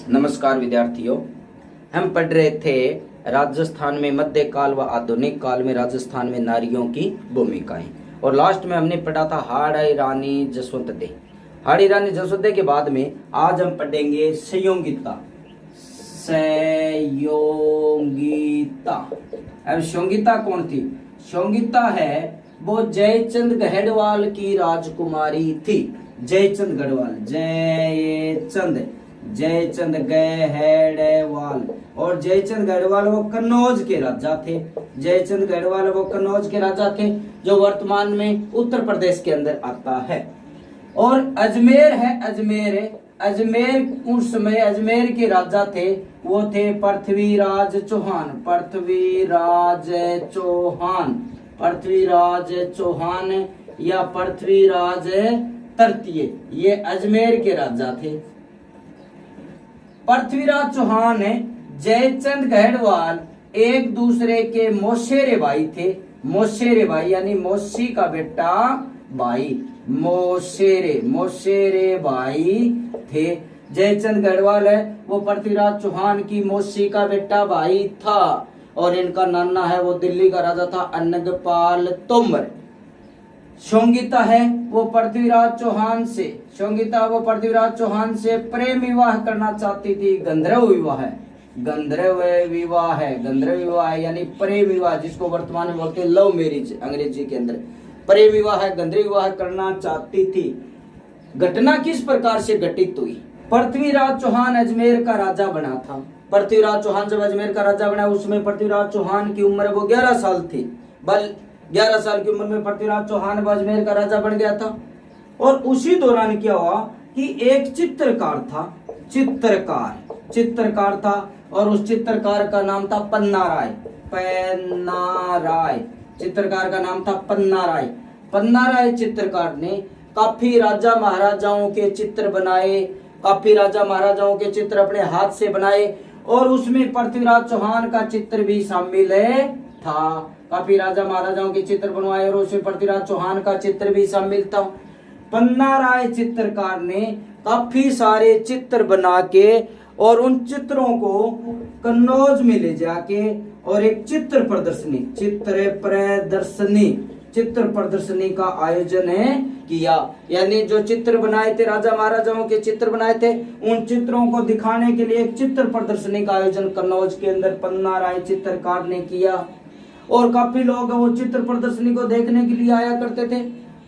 नमस्कार विद्यार्थियों, हम पढ़ रहे थे राजस्थान में मध्यकाल व आधुनिक काल में राजस्थान में नारियों की भूमिकाएं। और लास्ट में हमने पढ़ा था हाड़ी रानी जसवंत। हाड़ी रानी जसवंत के बाद में आज हम पढ़ेंगे संयोगिता। अब संयोगिता कौन थी? संयोगिता है वो जयचंद गढ़वाल की राजकुमारी थी। जयचंद गढ़वाल, जयचंद गढ़वाल। और जयचंद गढ़वाल वो कन्नौज के राजा थे। जयचंद गढ़वाल वो कन्नौज के राजा थे, जो वर्तमान में उत्तर प्रदेश के अंदर आता है। और अजमेर है, अजमेर उस समय अजमेर के राजा थे, वो थे पृथ्वीराज चौहान या पृथ्वीराज तृतीय, ये अजमेर के राजा थे। पृथ्वीराज चौहान जयचंद गढ़वाल एक दूसरे के मौसेरे भाई थे। मौसेरे भाई यानी मौसी का बेटा भाई, मौसेरे भाई थे। जयचंद गढ़वाल है वो पृथ्वीराज चौहान की मौसी का बेटा भाई था। और इनका नाना है वो दिल्ली का राजा था अनंगपाल तोमर। संयोगिता है वो पृथ्वीराज चौहान से प्रेम विवाह करना चाहती थी। गंधर्व विवाह यानी प्रेम विवाह, जिसको वर्तमान में बोलते हैं लव मैरिज अंग्रेजी के अंदर। प्रेम विवाह, गंधर्व विवाह करना चाहती थी। घटना किस प्रकार से घटित हुई? पृथ्वीराज चौहान अजमेर का राजा बना था। पृथ्वीराज चौहान जब अजमेर का राजा बना, उसमें पृथ्वीराज चौहान की उम्र वो 11 साल थी। 11 साल की उम्र में पृथ्वीराज चौहान अजमेर का राजा बन गया था। और उसी दौरान क्या हुआ कि एक चित्रकार था और उस चित्रकार का नाम था पन्ना राय। चित्रकार का नाम था पन्ना राय चित्रकार ने काफी राजा महाराजाओं के चित्र बनाए, काफी राजा महाराजाओं के चित्र अपने हाथ से बनाए। और उसमें पृथ्वीराज चौहान का चित्र भी शामिल था। काफी राजा महाराजाओं के चित्र बनवाए और उसमें पृथ्वीराज चौहान का चित्र भी शामिल था। पन्ना राय चित्रकार ने काफी सारे चित्र बना के और उन चित्रों को कन्नौज में ले जाके और एक चित्र प्रदर्शनी का आयोजन किया। यानी जो चित्र बनाए थे, राजा महाराजाओं के चित्र बनाए थे, उन चित्रों को दिखाने के लिए एक चित्र प्रदर्शनी का आयोजन कन्नौज के अंदर पन्ना राय चित्रकार ने किया। और काफी लोग वो चित्र प्रदर्शनी को देखने के लिए आया करते थे।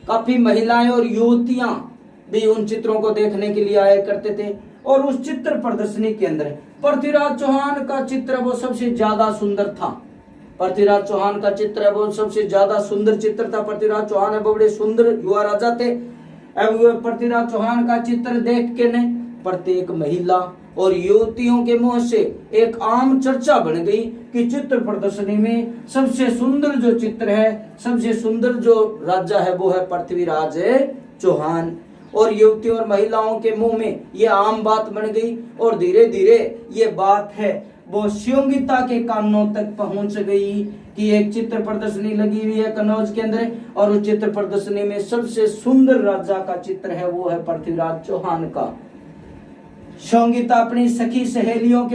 काफी महिलाएं और युवतियां भी उन चित्रों को देखने के लिए आया करते थे। और उस चित्र प्रदर्शनी के अंदर पृथ्वीराज चौहान का चित्र वो सबसे ज्यादा सुंदर था। पृथ्वीराज चौहान का चित्र वो सबसे ज्यादा सुंदर चित्र था। पृथ्वीराज चौहान है वो बड़े सुंदर युवा राजा थे। अब पृथ्वीराज चौहान का चित्र देख के ने प्रत्येक महिला और युवतियों के मुंह से एक आम चर्चा बन गई कि चित्र प्रदर्शनी में सबसे सुंदर जो चित्र है, सबसे सुंदर जो राजा है वो है पृथ्वीराज चौहान। और युवतियों और महिलाओं के मुंह में ये आम बात बन गई और धीरे धीरे ये बात है वो संयोगिता के कानों तक पहुंच गई कि एक चित्र प्रदर्शनी लगी हुई है कन्नौज के अंदर और उस चित्र प्रदर्शनी में सबसे सुंदर राजा का चित्र है वो है पृथ्वीराज चौहान का। संयोगिता अपनी सखी सहेलियों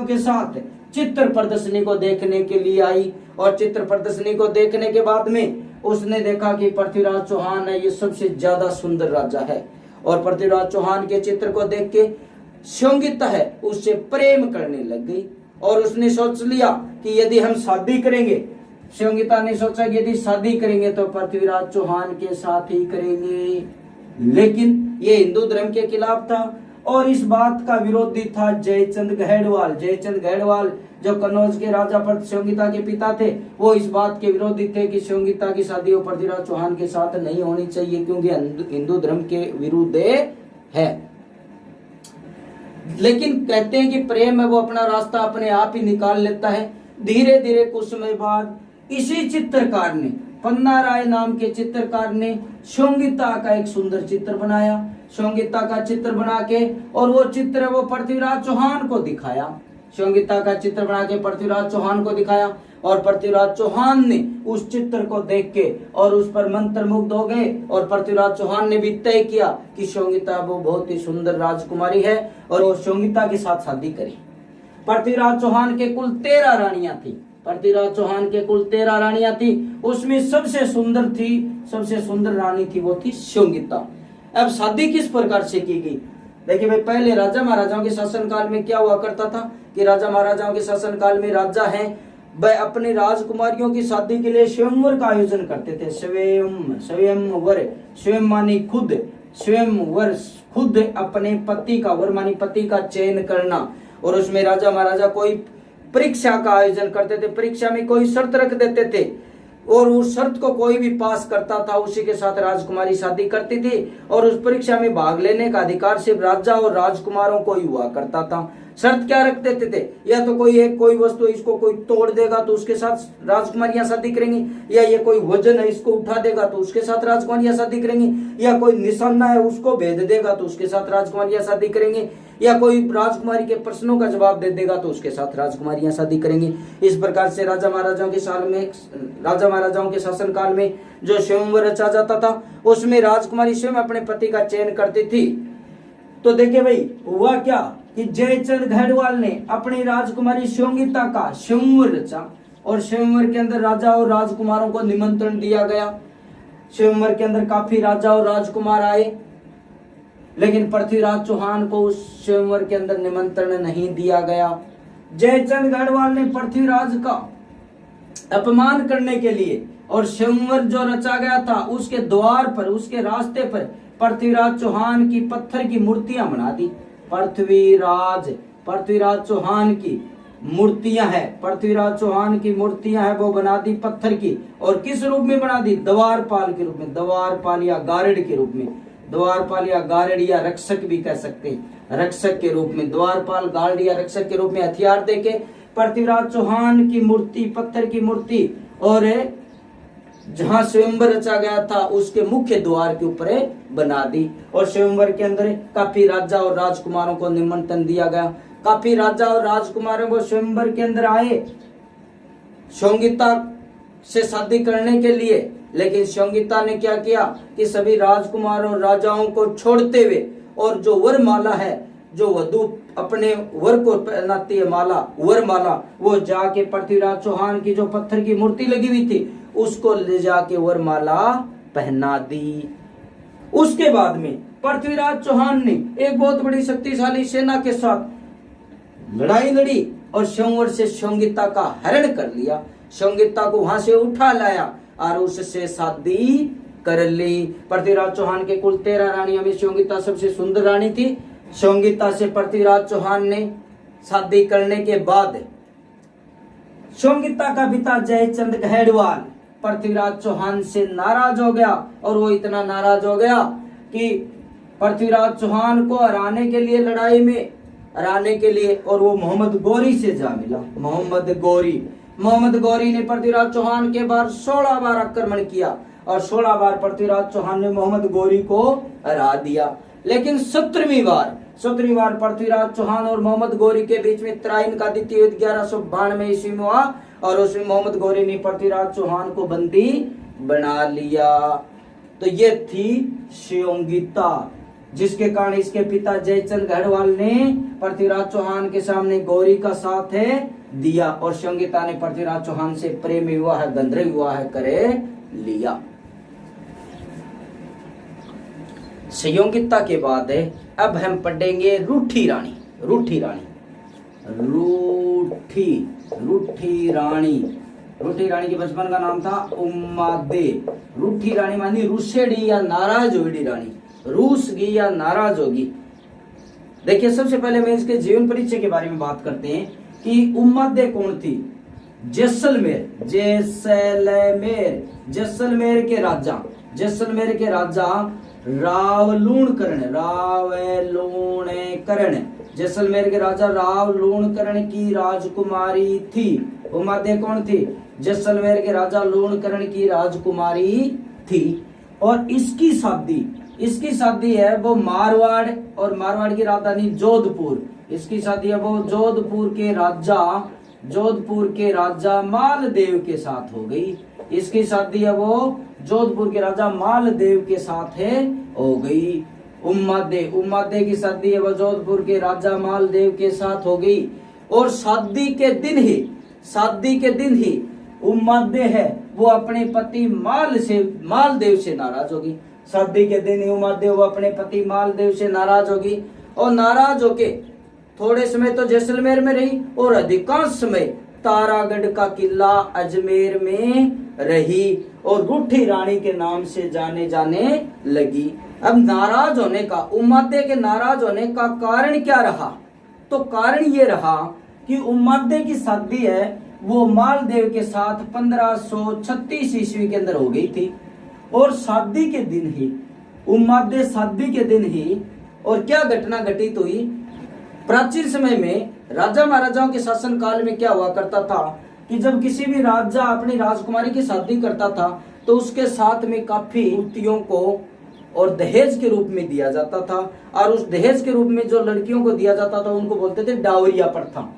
के साथ चित्र प्रदर्शनी को देखने के लिए आई। और चित्र प्रदर्शनी को देखने के बाद में उसने देखा कि पृथ्वीराज चौहान है ये सबसे ज्यादा सुंदर राजा है। और पृथ्वीराज चौहान के चित्र को देख के संयोगिता है उससे प्रेम करने लग गई। और उसने सोच लिया कि यदि हम शादी करेंगे, संयोगिता ने सोचा कि यदि शादी करेंगे तो पृथ्वीराज चौहान के साथ ही करेंगे। लेकिन ये हिंदू धर्म के खिलाफ था और इस बात का विरोधी था जयचंद गढ़वाल जो कन्नौज के राजा संयोगिता के पिता थे, वो इस बात के विरोधी थे कि संयोगिता की शादी पृथ्वीराज चौहान के साथ नहीं होनी चाहिए, क्योंकि हिंदू धर्म के विरुद्ध है। लेकिन कहते हैं कि प्रेम है वो अपना रास्ता अपने आप ही निकाल लेता है। धीरे धीरे कुछ समय बाद इसी चित्रकार ने, पन्ना राय नाम के चित्रकार ने संयोगिता का एक सुंदर चित्र बनाया। संयोगिता का चित्र बना के और वो चित्र वो पृथ्वीराज चौहान को दिखाया। संयोगिता का चित्र बना के पृथ्वीराज चौहान को दिखाया और पृथ्वीराज चौहान ने उस चित्र को देख के और उस पर मंत्रमुग्ध हो गए और पृथ्वीराज चौहान ने भी तय किया कि संगीता वो बहुत ही सुंदर राजकुमारी है और वो संगीता के साथ शादी करी। पृथ्वीराज चौहान के कुल 13 रानियां थी। पृथ्वीराज चौहान के कुल 13 रानियां थी, उसमें सबसे सुंदर रानी थी वो थी संगीता। अब शादी किस प्रकार से की गई? देखिए भाई, पहले राजा महाराजाओं के शासन काल में क्या हुआ करता था कि राजा महाराजाओं के शासन काल में राजा हैं वह अपनी राजकुमारियों की शादी के लिए स्वयंवर का आयोजन करते थे। स्वयंवर, स्वयं मानी खुद, स्वयंवर खुद अपने पति का, वर मानी पति का चयन करना। और उसमें राजा महाराजा कोई परीक्षा का आयोजन करते थे, परीक्षा में कोई शर्त रख देते थे और उस शर्त को कोई भी पास करता था उसी के साथ राजकुमारी शादी करती थी। और उस परीक्षा में भाग लेने का अधिकार सिर्फ राजा और राजकुमारों को ही हुआ करता था। शर्त क्या रख देते थे? या तो कोई वस्तु इसको कोई तोड़ देगा तो उसके साथ राजकुमारियां शादी करेंगी, या ये कोई वजन है इसको उठा देगा तो उसके साथ राजकुमारियां शादी करेंगी, या कोई निशाना है उसको भेद देगा तो उसके साथ राजकुमारियां शादी करेंगी, या कोई राजकुमारी के प्रश्नों का जवाब दे देगा तो उसके साथ राजकुमारियां शादी करेंगी। इस प्रकार से राजा महाराजाओं के शासन काल में जो स्वयंवर रचा जाता था उसमें राजकुमारी स्वयं अपने पति का चयन करती थी। तो देखिए भाई, हुआ क्या कि जयचंद गढ़वाल ने अपनी राजकुमारी संगीता का स्वयंवर रचा और स्वयंवर के अंदर राजा और राजकुमारों को निमंत्रण दिया गया। स्वयंवर के अंदर काफी राजा और राजकुमार आए, लेकिन पृथ्वीराज चौहान को उस स्वयंवर के अंदर निमंत्रण नहीं दिया गया। जयचंद गढ़वाल ने पृथ्वीराज का अपमान करने के लिए और स्वयंवर जो रचा गया था उसके द्वार पर, उसके रास्ते पर पृथ्वीराज चौहान की पत्थर की मूर्तियां बना दी। पृथ्वीराज चौहान की मूर्तियां है वो बना दी पत्थर की। और किस रूप में बना दी? द्वारपाल के रूप में, द्वारपाल या गारड के रूप में, द्वारपाल या गारड या रक्षक भी कह सकते हैं, रक्षक के रूप में, द्वारपाल गारड या रक्षक के रूप में हथियार देके पृथ्वीराज चौहान की मूर्ति, पत्थर की मूर्ति और जहां स्वयंवर रचा गया था उसके मुख्य द्वार के ऊपर बना दी। और स्वयंवर के अंदर काफी राजा और राजकुमारों को निमंत्रण दिया गया। काफी राजा और राजकुमारों को स्वयंवर के अंदर आए संगीता से शादी करने के लिए, लेकिन संगीता ने क्या किया कि सभी राजकुमार और राजाओं को छोड़ते हुए और जो वरमाला है, जो वधू अपने वर को पहनाती है माला, वरमाला, वो जाके पृथ्वीराज चौहान की जो पत्थर की मूर्ति लगी हुई थी उसको ले जाके वरमाला पहना दी। उसके बाद में पृथ्वीराज चौहान ने एक बहुत बड़ी शक्तिशाली सेना के साथ लड़ाई लड़ी और स्वयंवर से संगीता का हरण कर लिया। संगीता को वहां से उठा लाया और उससे शादी कर ली। पृथ्वीराज चौहान के कुल 13 रानियों में संगीता सबसे सुंदर रानी थी। संगीता से पृथ्वीराज चौहान ने शादी करने के बाद संगीता का पिता जयचंद गढ़वाल पृथ्वीराज चौहान से नाराज हो गया और वो इतना नाराज हो गया कि पृथ्वीराज चौहान को हराने के लिए, लड़ाई में हराने के लिए, और वो मोहम्मद गौरी से जा मिला। मोहम्मद गौरी ने पृथ्वीराज चौहान के बार 16 बार आक्रमण किया और 16 बार पृथ्वीराज चौहान ने मोहम्मद गौरी को हरा दिया। लेकिन 17वीं बार पृथ्वीराज चौहान और मोहम्मद गौरी के बीच में त्राइन का द्वितीय युद्ध 1192 ईस्वी में हुआ और उसमें मोहम्मद गौरी ने पृथ्वीराज चौहान को बंदी बना लिया। तो ये थी संगीता, जिसके कारण इसके पिता जयचंद गढ़वाल ने पृथ्वीराज चौहान के सामने गौरी का साथ दिया और संगीता ने पृथ्वीराज चौहान से प्रेम विवाह, गंधर्व विवाह करे लिया। संयोगिता के बाद अब हम पढ़ेंगे रूठी रानी। रूठी रानी के बचपन का नाम था उम्मादे। रूठी रानी मानी रुसेड़ी या नाराज होगी रानी, रूस गई या नाराज होगी। देखिए, सबसे पहले मैं इसके जीवन परिचय के बारे में बात करते हैं कि उम्मादे कौन थी। जैसलमेर के राजा जैसलमेर के राजा रावलूणकरण की राजकुमारी थी। उम्मादे कौन थी? जैसलमेर के राजा लूणकरण की राजकुमारी थी। और इसकी शादी है वो मारवाड़, और मारवाड़ की राजधानी जोधपुर। इसकी शादी है वो जोधपुर के राजा जोधपुर के राजा मालदेव के साथ हो गई। इसकी शादी है वो जोधपुर के राजा मालदेव के साथ है हो गई। उम्मादे की शादी है वो जोधपुर के राजा मालदेव के साथ हो गई। और शादी के दिन ही उम्मादे है वो अपने पति मालदेव से नाराज होगी। शादी के दिन ही उम्मादे वो अपने पति मालदेव से नाराज होगी और नाराज होके थोड़े समय तो जैसलमेर में रही और अधिकांश समय तारागढ़ का किला अजमेर में रही और रूठी रानी के नाम से जाने लगी। अब नाराज होने का, उम्मादे के नाराज होने का कारण क्या रहा? तो कारण ये रहा कि उम्मादे की शादी है वो मालदेव के साथ 1536 ईस्वी के अंदर हो गई थी। और शादी के दिन ही और क्या घटना घटित हुई? प्राचीन समय में राजा महाराजाओं के शासन काल में क्या हुआ करता था कि जब किसी भी राजा अपनी राजकुमारी की शादी करता था तो उसके साथ में काफी मूर्तियों को और दहेज के रूप में दिया जाता था। और उस दहेज के रूप में जो लड़कियों को दिया जाता था उनको बोलते थे डावरिया प्रथा।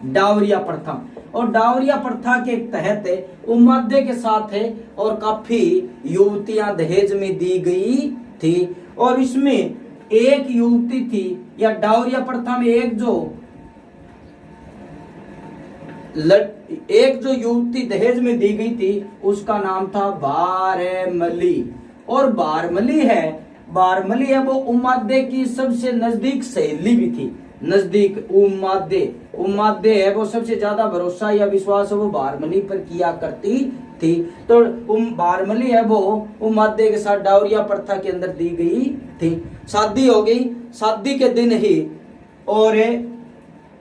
डावरिया प्रथा। और डावरिया प्रथा के तहत उम्मादे के साथ है और काफी युवतियां दहेज में दी गई थी। और इसमें एक युवती थी या डावरिया प्रथा में एक जो युवती दहेज में दी गई थी उसका नाम था बारमली। और बारमली है वो उम्मादे की सबसे नजदीक सहेली भी थी। नजदीक उम्मादे है वो सबसे ज्यादा भरोसा या विश्वास वो बारमली पर किया करती थी। तो बारमली है वो उम्मादे के साथ डावरिया प्रथा के अंदर दी गई थी। शादी हो गई। शादी के दिन ही और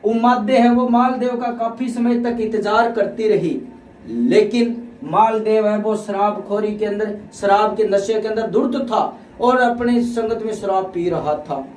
उम्मादे है वो मालदेव का काफी समय तक इंतजार करती रही। लेकिन मालदेव है वो शराबखोरी के अंदर, शराब के नशे के अंदर धुत था और अपनी संगत में शराब पी रहा था।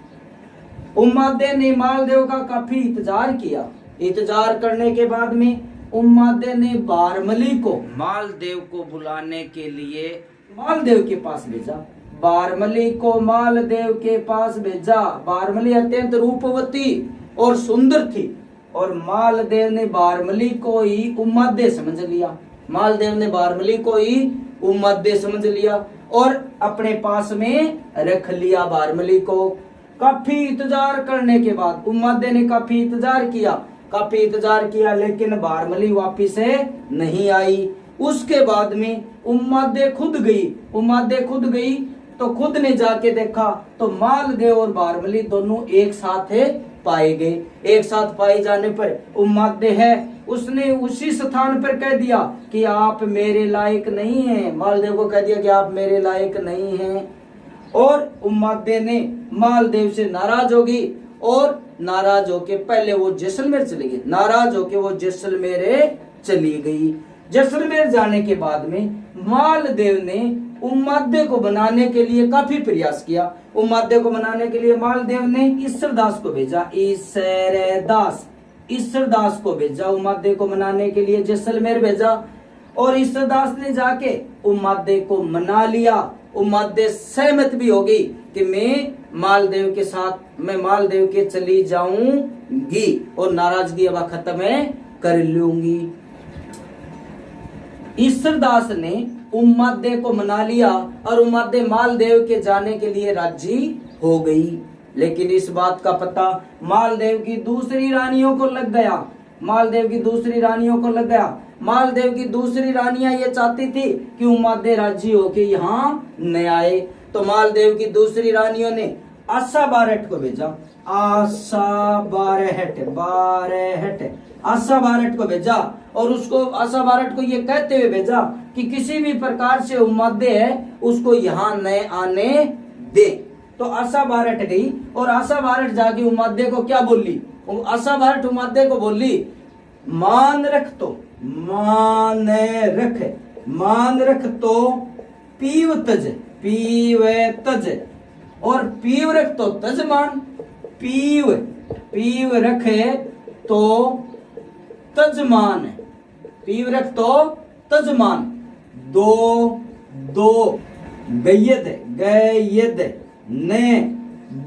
उम्मादे ने मालदेव का काफी इंतजार किया। इंतजार करने के बाद में उम्मादे ने बारमली को मालदेव को बुलाने के लिए मालदेव के पास भेजा। बारमली को मालदेव के पास भेजा। बारमली अत्यंत रूपवती और सुंदर थी और मालदेव ने बारमली को ही उम्मादे समझ लिया। मालदेव ने बारमली को ही उम्मादे समझ लिया और अपने पास में रख लिया बारमली को। काफी इंतजार करने के बाद उम्मादे ने काफी इंतजार किया लेकिन बारमली वापिस नहीं आई। उसके बाद में उम्मादे खुद गई तो खुद ने जाके देखा तो मालदेव और बारमली दोनों एक साथ पाए गए। एक साथ पाए जाने पर उम्मादे है उसने उसी स्थान पर कह दिया कि आप मेरे लायक नहीं हैं। मालदेव को कह दिया कि आप मेरे लायक नहीं हैं। और उम्मादे ने मालदेव से नाराज होगी और नाराज होके पहले वो जैसलमेर चली गई। नाराज होके वो जैसलमेर चली गई। जैसलमेर जाने के बाद में मालदेव ने उम्मादे को बनाने के लिए काफी प्रयास किया। उम्मादे को बनाने के लिए मालदेव ने ईश्वरदास को भेजा। ईश्वरदास को भेजा उम्मादे को मनाने के लिए जैसलमेर भेजा। और ईश्वरदास ने जाके उम्मादे को मना लिया। उम्मादे सहमत भी हो गई कि मैं मालदेव के चली जाऊंगी और नाराजगी अब खत्म कर लूंगी। ईश्वरदास ने उम्मादे को मना लिया और उम्मादे मालदेव के जाने के लिए राजी हो गई। लेकिन इस बात का पता मालदेव की दूसरी रानियों को लग गया। मालदेव की दूसरी रानियां ये चाहती थी कि उम्मादे राजी होके यहाँ न आए। तो मालदेव की दूसरी रानियों ने आशा बारहट को भेजा। आशा बारहट को भेजा और उसको आशा बारहट को ये कहते हुए भेजा कि किसी भी प्रकार से उम्मादे है उसको यहाँ न आने दे। तो आशा बारहट गई और आशा बारहट जाके उम्मादे को क्या बोली? आशा बारहट उम्मादे को बोली मान रख तो पीव तज और पीव रख तो तजमान। पीव रखे तो तजमान। दो गयद ने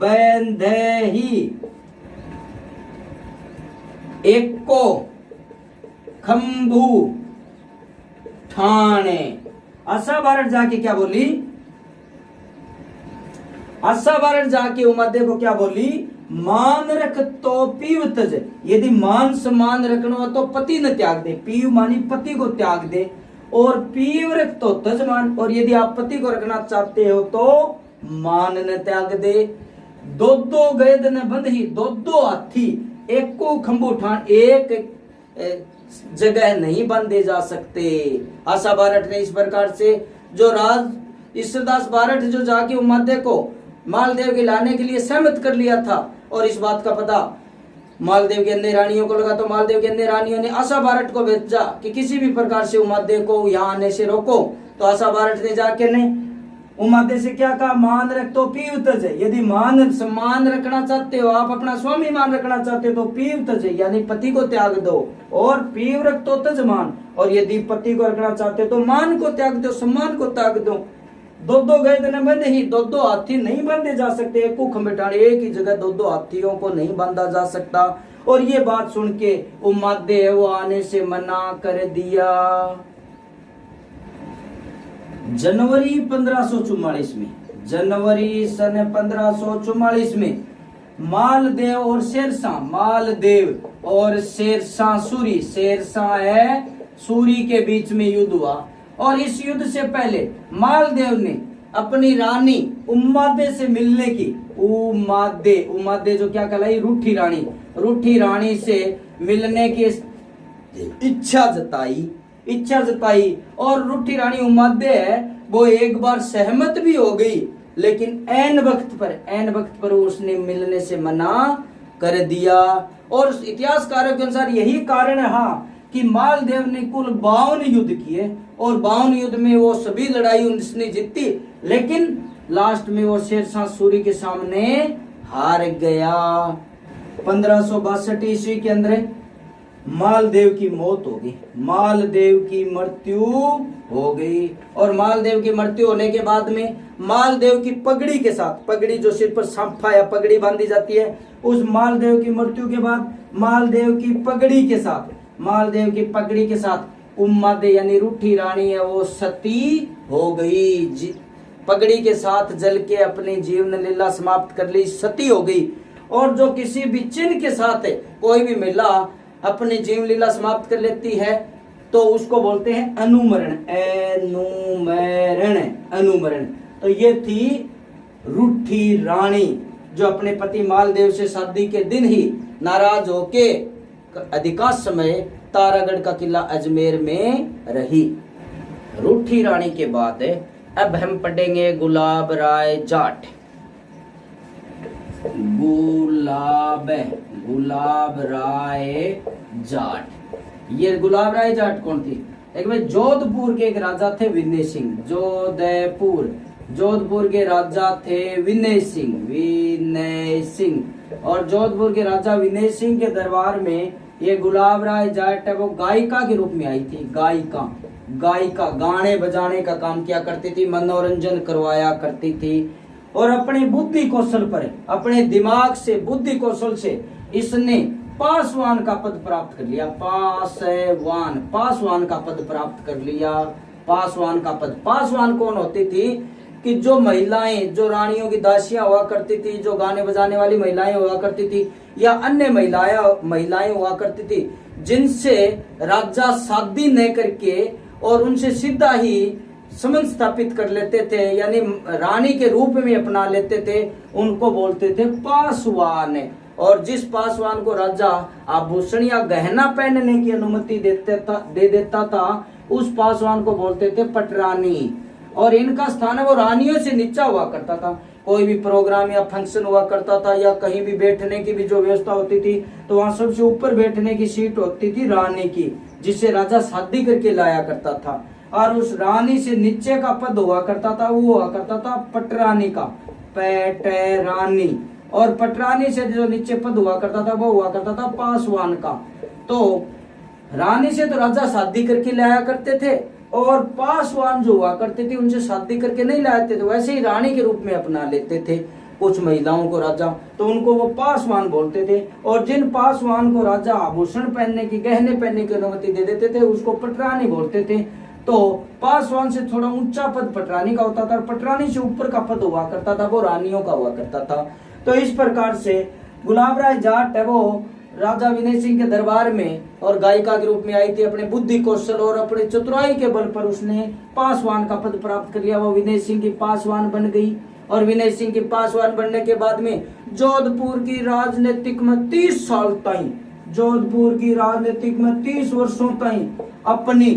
बंधे ही एको खंभू ठाणे। आशा बारट जाके क्या बोली? आशा बारट जाके उमादे को क्या बोली? मान रख तो पीव तज। यदि मान सम्मान रखना हो तो पति न त्याग दे। पीव मानी पति को त्याग दे, और पीव रख तो तज मान। और यदि आप पति को रखना चाहते हो तो मान न त्याग दे। दो दो गैद न बंध ही, दो दो हाथी एको खंभू ठाण। एक जगह नहीं बांधे जा सकते। आशा बारट ने इस प्रकार से जो राज ईश्वरदास बारट जो जाके उमादे को मालदेव के लाने के लिए सहमत कर लिया था, और इस बात का पता मालदेव के अन्य रानियों को लगा, तो मालदेव के अन्य रानियों ने आशा बारट को भेजा कि किसी भी प्रकार से उमादे को यहाँ आने से रोको। तो आशा बारट ने जाके ने उमादे से क्या कहा? मान रख तो पीव तज। यदि मान सम्मान रखना चाहते हो, आप अपना स्वामी मान रखना चाहते हो तो पीव तज यानी पति को त्याग दो, और पीव रख तो तज मान। और यदि पति को रखना चाहते हो तो मान को त्याग दो, सम्मान को त्याग दो। दो दो गैद न बंधे ही, दो दो हाथी नहीं बांधे जा सकते। एक खंभे ठाणे, एक ही जगह दो दो हाथियों को नहीं बांधा जा सकता। और ये बात सुन के उमादे वो आने से मना कर दिया। जनवरी 1544 में, जनवरी सन 1544 में मालदेव और शेरशाह, मालदेव और शेरशाह सूरी, शेरशाह है सूरी के बीच में युद्ध हुआ। और इस युद्ध से पहले मालदेव ने अपनी रानी उमादे से मिलने की, उमादे जो क्या कहलाई? रूठी रानी, रूठी रानी से मिलने की इच्छा जताई। और रूठी रानी उमादे है वो एक बार सहमत भी हो गई, लेकिन ऐन वक्त पर उसने मिलने से मना कर दिया। और इतिहासकारों के अनुसार यही कारण है कि मालदेव ने कुल 52 युद्ध किए, और 52 युद्ध में वो सभी लड़ाई उसने जीती, लेकिन लास्ट में वो शेरशाह सूरी के सामने हार गया। 1562 ईस्वी के अंदर मालदेव की मौत हो गई, मालदेव की मृत्यु हो गई। और मालदेव की मृत्यु होने के बाद में मालदेव की पगड़ी के साथ, पगड़ी जो सिर पर सांफा या पगड़ी बांधी जाती है, उस मालदेव की मृत्यु के बाद मालदेव की पगड़ी के साथ उमादे यानी रूठी रानी है वो सती हो गई। पगड़ी के साथ जल के अपनी जीवन लीला समाप्त कर ली, सती हो गई। और जो किसी भी चिन्ह के साथ है कोई भी महिला अपनी जीवन लीला समाप्त कर लेती है तो उसको बोलते हैं अनुमरण, अनुमरण। तो ये थी रूठी रानी जो अपने पति मालदेव से शादी के दिन ही नाराज होके अधिकांश समय तारागढ़ का किला अजमेर में रही। रूठी रानी के बाद अब हम पढ़ेंगे गुलाब राय जाट। गुलाब राय जाट। ये गुलाब राय जाट कौन थी? एक में जोधपुर के एक राजा थे विनय सिंह। जोधपुर के राजा थे विनय सिंह। और जोधपुर के राजा विनय सिंह के दरबार में ये गुलाब राय जाट है वो गायिका के रूप में आई थी। गायिका गाने बजाने का काम किया करती थी, मनोरंजन करवाया करती थी। और अपने बुद्धि कौशल पर, अपने दिमाग से, बुद्धि कौशल से इसने पासवान का पद प्राप्त कर लिया। पासवान का पद प्राप्त कर लिया। पासवान कौन होती थी? कि जो महिलाएं, जो रानियों की दासियां हुआ करती थी, जो गाने बजाने वाली महिलाएं हुआ करती थी, या अन्य महिलाएं हुआ करती थी, जिनसे राजा शादी न करके और उनसे सीधा ही संबंध स्थापित कर लेते थे, यानी रानी के रूप में अपना लेते थे, उनको बोलते थे पासवान। और जिस पासवान को राजा आभूषण या गहना पहनने की अनुमति दे देता था, उस पासवान को बोलते थे पटरानी। और इनका स्थान वो रानियों से नीचा हुआ करता था। कोई भी प्रोग्राम या फंक्शन हुआ करता था, या कहीं भी बैठने की भी जो व्यवस्था होती थी, तो वहां सबसे ऊपर बैठने की सीट होती थी रानी की, जिसे राजा शादी करके लाया करता था। और उस रानी से नीचे का पद हुआ करता था, वो हुआ करता था पटरानी का, पैटरानी। और पटरानी से जो नीचे पद हुआ करता था वो हुआ करता था पासवान का। तो रानी से तो राजा शादी करके लाया करते थे, और पासवान जो हुआ करते थे उनसे शादी करके नहीं लाते थे, वैसे ही रानी के रूप में अपना लेते थे। कुछ महिलाओं को राजा, तो उनको वो पासवान बोलते थे। और जिन पासवान को राजा आभूषण पहनने की, गहने पहनने की अनुमति दे देते थे, उसको पटरानी बोलते थे। तो पासवान से थोड़ा ऊंचा पद पटरानी का होता था, और पटरानी से ऊपर का पद हुआ करता था वो रानियों का हुआ करता था। तो इस प्रकार से गुलाब राय जाट है वो राजा विनय सिंह के दरबार में और गायिका के रूप में आई थी। अपने बुद्धि कौशल और अपने चतुराई के बल पर उसने पासवान का पद प्राप्त कर लिया। वो विनय सिंह की पासवान बन गई, और विनय सिंह की पासवान बनने के बाद में जोधपुर की राजनीतिक में 30 साल तक, जोधपुर की राजनीतिक में 30 वर्षों तक अपनी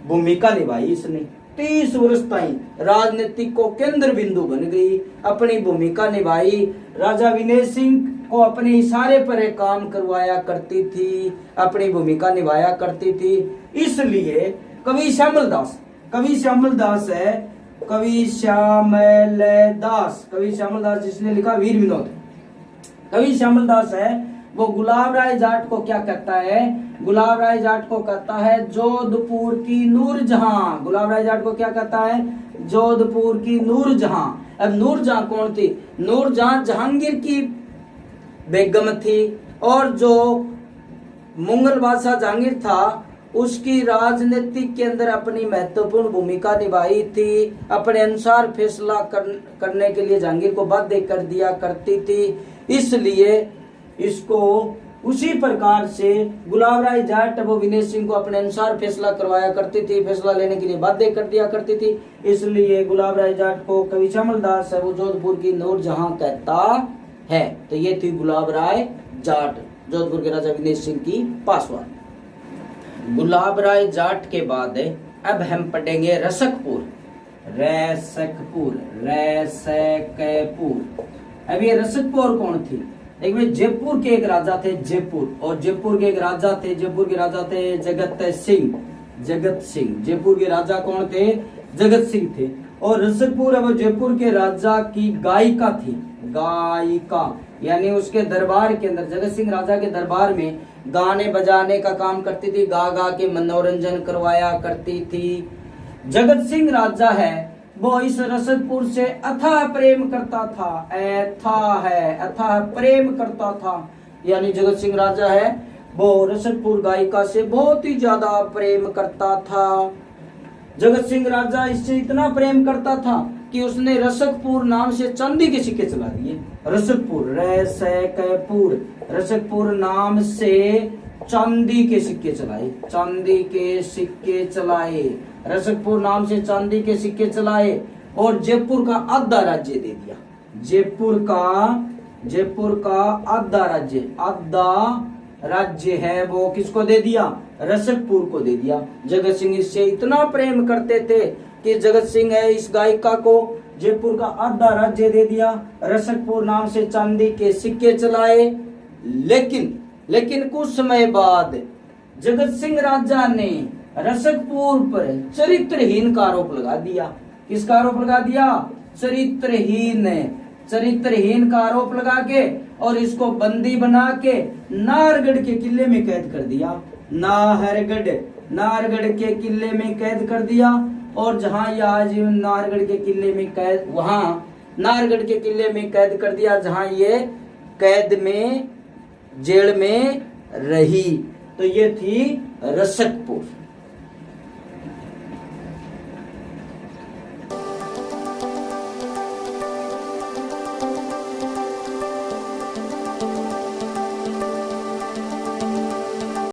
भूमिका निभाई। इसने 30 वर्ष तक राजनीतिक को केंद्र बिंदु बन गई, अपनी भूमिका निभाई। राजा विनय सिंह को अपने इशारे पर एक काम करवाया करती थी, अपनी भूमिका निभाया करती थी। इसलिए कवि श्यामल दास, कवि श्यामल दास है, कवि श्यामल दास, कवि श्यामल दास जिसने लिखा वीर विनोद, कवि श्यामल दास है वो गुलाब राय जाट को क्या कहता है, गुलाब राय जाट को कहता है जोधपुर की नूरजहां। गुलाब राय जाट को क्या कहता है, जोधपुर की नूरजहां। अब नूरजहां कौन थी, नूरजहां जहांगीर की बेगम थी, और जो मुगल बादशाह जहांगीर था उसकी राजनीतिक के अंदर अपनी महत्वपूर्ण भूमिका निभाई थी। अपने अनुसार फैसला करने के लिए जहांगीर को बाध्य कर दिया करती थी। इसलिए इसको उसी प्रकार से गुलाब राय जाट वो विनय सिंह को अपने अनुसार फैसला करवाया करती थी, फैसला लेने के लिए बाध्य कर दिया करती थी। इसलिए गुलाब राय जाट को कवि श्यामल दास है वो जोधपुर की नूरजहां कहता है। तो ये थी गुलाब राय जाट, जोधपुर के राजा विनय सिंह की पासवान। गुलाब राय जाट के बाद अब हम पढ़ेंगे रसकपुर, रसकपुर, रसकपुर। अब ये रसकपुर कौन थी, एक भाई जयपुर के एक राजा थे, जयपुर, और जयपुर के एक राजा थे, जयपुर के राजा थे जगत सिंह, जगत सिंह। जयपुर के राजा कौन थे, जगत सिंह थे। और रसकपुर अब जयपुर के राजा की गायिका थी, गायिका, यानी उसके दरबार के अंदर, जगत सिंह राजा के दरबार में गाने बजाने का काम करती थी, गा गा के मनोरंजन करवाया करती थी। जगत सिंह राजा है वो इस रसकपुर से अथाह प्रेम करता था, अथाह है, अथाह प्रेम करता था। यानी जगत सिंह राजा है वो रसकपुर गायिका से बहुत ही ज्यादा प्रेम करता था। जगत सिंह राजा इससे इतना प्रेम करता था कि उसने रसकपुर नाम से चांदी के सिक्के चला दिए। रसकपुर, रसकपुर, रसकपुर नाम से चांदी के सिक्के चलाए, चांदी के सिक्के चलाए, रसकपुर नाम से चांदी के सिक्के चलाए। और जयपुर का आधा राज्य दे दिया, जयपुर का आधा राज्य, आधा राज्य है वो किसको दे दिया, रसकपुर को दे दिया। जगत सिंह इससे इतना प्रेम करते थे कि जगत सिंह है इस गायिका को जयपुर का आधा राज्य दे दिया, रसकपुर नाम से चांदी के सिक्के चलाए। लेकिन कुछ समय बाद जगत सिंह राजा ने रसकपुर पर चरित्रहीन का आरोप लगा दिया। किसका आरोप लगा दिया, चरित्रहीन का आरोप लगा के, और इसको बंदी बना के नाहरगढ़ के किले में कैद कर दिया, नाहरगढ़ के किले में कैद कर दिया। और जहां ये आज नाहरगढ़ के किले में कैद, वहां नाहरगढ़ के किले में कैद कर दिया जहां ये कैद में जेल में रही। तो ये थी रसकपुर।